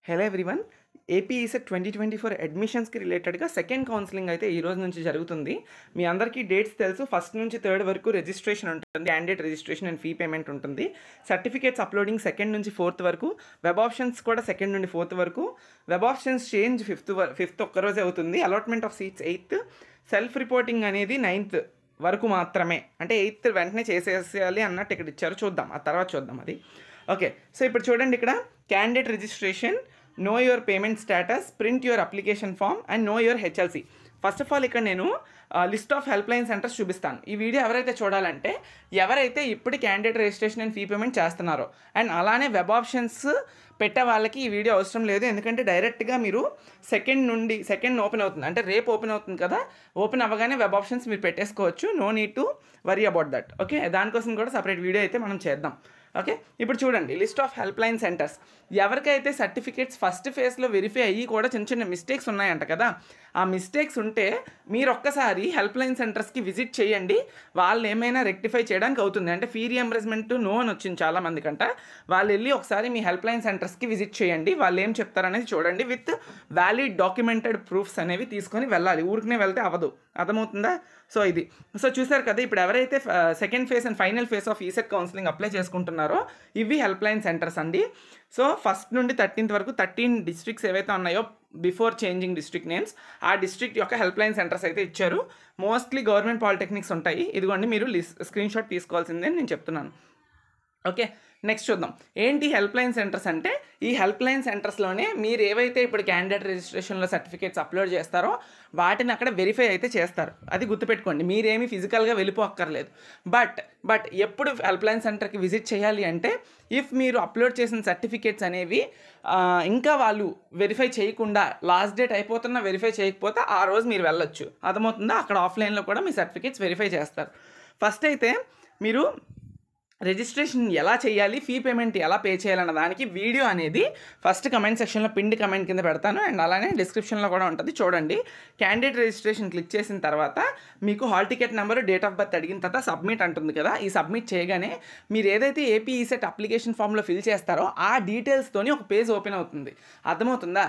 Hello everyone. AP ECET 2024 అడ్మిషన్స్కి రిలేటెడ్గా second counselling అయితే ఈ రోజు నుంచి జరుగుతుంది. మీ అందరికీ డేట్స్ తెలుసు. ఫస్ట్ నుంచి థర్డ్ వరకు రిజిస్ట్రేషన్ ఉంటుంది, candidate registration and fee payment ఉంటుంది. సర్టిఫికేట్స్ అప్లోడింగ్ సెకండ్ నుంచి ఫోర్త్ వరకు, వెబ్ ఆప్షన్స్ కూడా సెకండ్ నుండి ఫోర్త్ వరకు. వెబ్ ఆప్షన్స్ చేంజ్ ఫిఫ్త్ ఒక్కరోజే అవుతుంది. Allotment of seats 8th, self reporting అనేది 9th వరకు మాత్రమే. అంటే 8th వెంటనే చేసేసేయాలి అన్నట్టు ఇక్కడ ఇచ్చారు. చూద్దాం, ఆ తర్వాత చూద్దాం అది. ఓకే, సో ఇప్పుడు చూడండి, ఇక్కడ candidate registration, know your payment status, print your application form and know your HLC. First of all ఇక్కడ నేను list of help line centres చూపిస్తాను. ఈ వీడియో ఎవరైతే చూడాలంటే ఎవరైతే ఇప్పుడు candidate registration and fee payment చేస్తున్నారో, అండ్ అలానే వెబ్ ఆప్షన్స్ పెట్టే వాళ్ళకి ఈ వీడియో అవసరం లేదు. ఎందుకంటే డైరెక్ట్గా మీరు సెకండ్ ఓపెన్ అవుతుంది, అంటే రేపు ఓపెన్ అవుతుంది కదా, ఓపెన్ అవ్వగానే వెబ్ ఆప్షన్స్ మీరు పెట్టేసుకోవచ్చు. No need to worry about that. Okay, దానికోసం కూడా సపరేట్ వీడియో అయితే మనం చేద్దాం. ఓకే, ఇప్పుడు చూడండి list of help line centres. ఎవరికైతే సర్టిఫికేట్స్ ఫస్ట్ ఫేజ్లో వెరిఫై అయ్యి కూడా చిన్న చిన్న మిస్టేక్స్ ఉన్నాయంట కదా, ఆ మిస్టేక్స్ ఉంటే మీరు ఒక్కసారి హెల్ప్ లైన్ సెంటర్స్కి విజిట్ చేయండి. వాళ్ళు ఏమైనా రెక్టిఫై చేయడానికి అవుతుంది. అంటే ఫీ రియంబర్స్మెంట్ నో అని వచ్చింది చాలామంది కంట. వాళ్ళు వెళ్ళి ఒకసారి మీ హెల్ప్ లైన్ సెంటర్స్కి విజిట్ చేయండి. వాళ్ళు ఏం చెప్తారనేది చూడండి. విత్ వ్యాలిడ్ డాక్యుమెంటెడ్ ప్రూఫ్స్ అనేవి తీసుకొని వెళ్ళాలి. ఊరికనే వెళ్తే అవ్వదు. అర్థమవుతుందా? సో ఇది చూసారు కదా, ఇప్పుడు ఎవరైతే second phase and final phase of ECET counselling apply చేసుకుంటున్నారో ఇవి హెల్ప్ లైన్ సెంటర్స్ అండి. సో ఫస్ట్ నుండి 13th వరకు 13 డిస్ట్రిక్ట్స్ ఏవైతే ఉన్నాయో బిఫోర్ చేంజింగ్ డిస్ట్రిక్ట్ నేమ్స్, ఆ డిస్ట్రిక్ట్ యొక్క హెల్ప్ లైన్ సెంటర్స్ అయితే ఇచ్చారు. మోస్ట్లీ గవర్నమెంట్ పాలిటెక్నిక్స్ ఉంటాయి. ఇదిగోండి, మీరు స్క్రీన్ షాట్ తీసుకోవాల్సిందే నేను చెప్తున్నాను. ఓకే, నెక్స్ట్ చూద్దాం. ఏంటి హెల్ప్ లైన్ సెంటర్స్ అంటే, ఈ హెల్ప్ లైన్ సెంటర్స్లోనే మీరు ఏవైతే ఇప్పుడు క్యాండిడేట్ రిజిస్ట్రేషన్లో సర్టిఫికేట్స్ అప్లోడ్ చేస్తారో వాటిని అక్కడ వెరిఫై అయితే చేస్తారు. అది గుర్తుపెట్టుకోండి, మీరేమీ ఫిజికల్గా వెళ్ళిపోక్కర్లేదు. బట్ ఎప్పుడు హెల్ప్ లైన్ సెంటర్కి విజిట్ చేయాలి అంటే, ఇఫ్ మీరు అప్లోడ్ చేసిన సర్టిఫికేట్స్ అనేవి ఇంకా వాళ్ళు వెరిఫై చేయకుండా, లాస్ట్ డేట్ అయిపోతున్నా వెరిఫై చేయకపోతే ఆ రోజు మీరు వెళ్ళొచ్చు. అర్థమవుతుందా? అక్కడ ఆఫ్లైన్లో కూడా మీ సర్టిఫికేట్స్ వెరిఫై చేస్తారు. ఫస్ట్ అయితే మీరు రిజిస్ట్రేషన్ ఎలా చేయాలి, ఫీ పేమెంట్ ఎలా పే చేయాలన్న దానికి వీడియో అనేది ఫస్ట్ కమెంట్ సెక్షన్లో పిన్డ్ కమెంట్ కింద పెడతాను, అండ్ అలానే డిస్క్రిప్షన్లో కూడా ఉంటుంది, చూడండి. క్యాండిడేట్ రిజిస్ట్రేషన్ క్లిక్ చేసిన తర్వాత మీకు hall ticket number, date of birth అడిగిన తర్వాత సబ్మిట్ అంటుంది కదా. ఈ సబ్మిట్ చేయగానే మీరు ఏదైతే ఏపీ ఈసెట్ అప్లికేషన్ ఫామ్లో ఫిల్ చేస్తారో ఆ డీటెయిల్స్తోని ఒక పేజ్ ఓపెన్ అవుతుంది. అర్థమవుతుందా?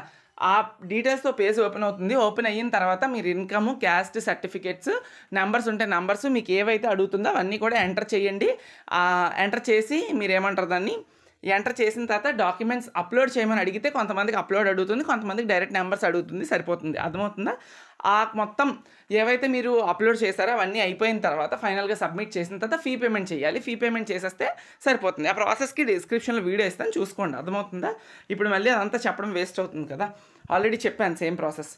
ఆ డీటెయిల్స్తో పేజ్ ఓపెన్ అవుతుంది. ఓపెన్ అయిన తర్వాత మీరు ఇన్కమ్, క్యాస్ట్ సర్టిఫికేట్స్, నెంబర్స్ ఉంటే నెంబర్స్, మీకు ఏవైతే అడుగుతుందో అవన్నీ కూడా ఎంటర్ చేయండి. ఎంటర్ చేసి మీరు ఏమంటారు, దాన్ని ఎంటర్ చేసిన తర్వాత డాక్యుమెంట్స్ అప్లోడ్ చేయమని అడిగితే కొంతమందికి అప్లోడ్ అడుగుతుంది, కొంతమందికి డైరెక్ట్ నెంబర్స్ అడుగుతుంది. సరిపోతుంది. అర్థమవుతుందా? ఆ మొత్తం ఏవైతే మీరు అప్లోడ్ చేశారో అవన్నీ అయిపోయిన తర్వాత ఫైనల్గా సబ్మిట్ చేసిన తర్వాత ఫీ పేమెంట్ చేయాలి. ఫీ పేమెంట్ చేసేస్తే సరిపోతుంది. ఆ ప్రాసెస్కి డిస్క్రిప్షన్లో వీడియో ఇస్తాను, చూసుకోండి. అర్థమవుతుందా? ఇప్పుడు మళ్ళీ అదంతా చెప్పడం వేస్ట్ అవుతుంది కదా, ఆల్రెడీ చెప్పాను సేమ్ ప్రాసెస్.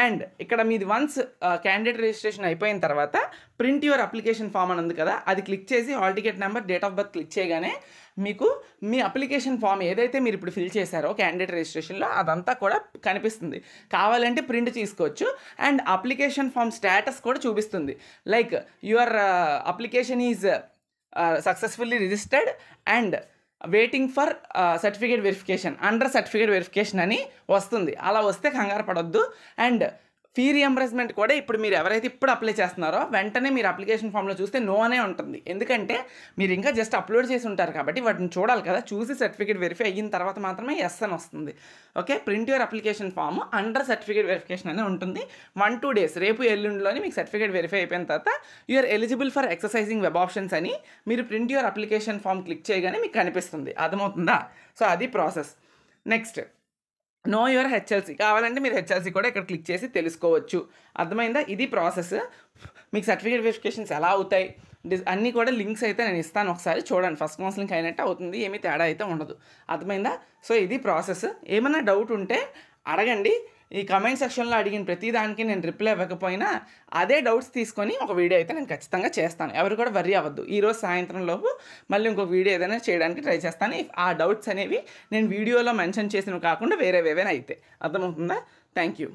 అండ్ ఇక్కడ మీది వన్స్ క్యాండిడేట్ రిజిస్ట్రేషన్ అయిపోయిన తర్వాత ప్రింట్ యువర్ అప్లికేషన్ ఫామ్ అని ఉంది కదా, అది క్లిక్ చేసి hall ticket number, date of birth click చేయగానే మీకు మీ అప్లికేషన్ ఫామ్ ఏదైతే మీరు ఇప్పుడు ఫిల్ చేశారో క్యాండిడేట్ రిజిస్ట్రేషన్లో అదంతా కూడా కనిపిస్తుంది. కావాలంటే ప్రింట్ తీసుకోవచ్చు. అండ్ అప్లికేషన్ ఫామ్ స్టేటస్ కూడా చూపిస్తుంది. Like your application is successfully registered and waiting for certificate verification, under certificate verification అని వస్తుంది. అలా వస్తే కంగారు పడొద్దు. అండ్ ఫీ రియంబర్స్మెంట్ కూడా ఇప్పుడు మీరు ఎవరైతే ఇప్పుడు అప్లై చేస్తున్నారో వెంటనే మీరు అప్లికేషన్ ఫామ్లో చూస్తే నో అనే ఉంటుంది. ఎందుకంటే మీరు ఇంకా జస్ట్ అప్లోడ్ చేసి ఉంటారు కాబట్టి వాటిని చూడాలి కదా. చూసి సర్టిఫికేట్ వెరిఫై అయిన తర్వాత మాత్రమే ఎస్ అని వస్తుంది. Okay, print your application form under certificate verification అని ఉంటుంది. 1-2 days, రేపు ఎల్లుండిలోని మీకు సర్టిఫికేట్ వెరిఫై అయిపోయిన తర్వాత you're eligible for exercising web options అని మీరు print your application form click చేయగానే మీకు కనిపిస్తుంది. అర్థమవుతుందా? సో అది process. Next, know your HLC. కావాలంటే మీరు హెచ్ఎల్సి కూడా ఇక్కడ క్లిక్ చేసి తెలుసుకోవచ్చు. అర్థమైందా? ఇది ప్రాసెస్. మీకు సర్టిఫికేట్ వెరిఫికేషన్స్ ఎలా అవుతాయి అన్నీ కూడా లింక్స్ అయితే నేను ఇస్తాను, ఒకసారి చూడండి. ఫస్ట్ కౌన్సిలింగ్ అయినట్టు అవుతుంది, ఏమీ తేడా అయితే ఉండదు. అర్థమైందా? సో ఇది ప్రాసెస్. ఏమైనా డౌట్ ఉంటే అడగండి. ఈ కమెంట్ సెక్షన్లో అడిగిన ప్రతి దానికి నేను రిప్లై ఇవ్వకపోయినా అదే డౌట్స్ తీసుకొని ఒక వీడియో అయితే నేను ఖచ్చితంగా చేస్తాను. ఎవరు కూడా వర్రీ అవ్వద్దు. ఈరోజు సాయంత్రం లోపు మళ్ళీ ఇంకొక వీడియో ఏదైనా చేయడానికి ట్రై చేస్తాను. ఆ డౌట్స్ అనేవి నేను వీడియోలో మెన్షన్ చేసినవి కాకుండా వేరేవేవైనా అయితే. అర్థమవుతుందా? Thank you.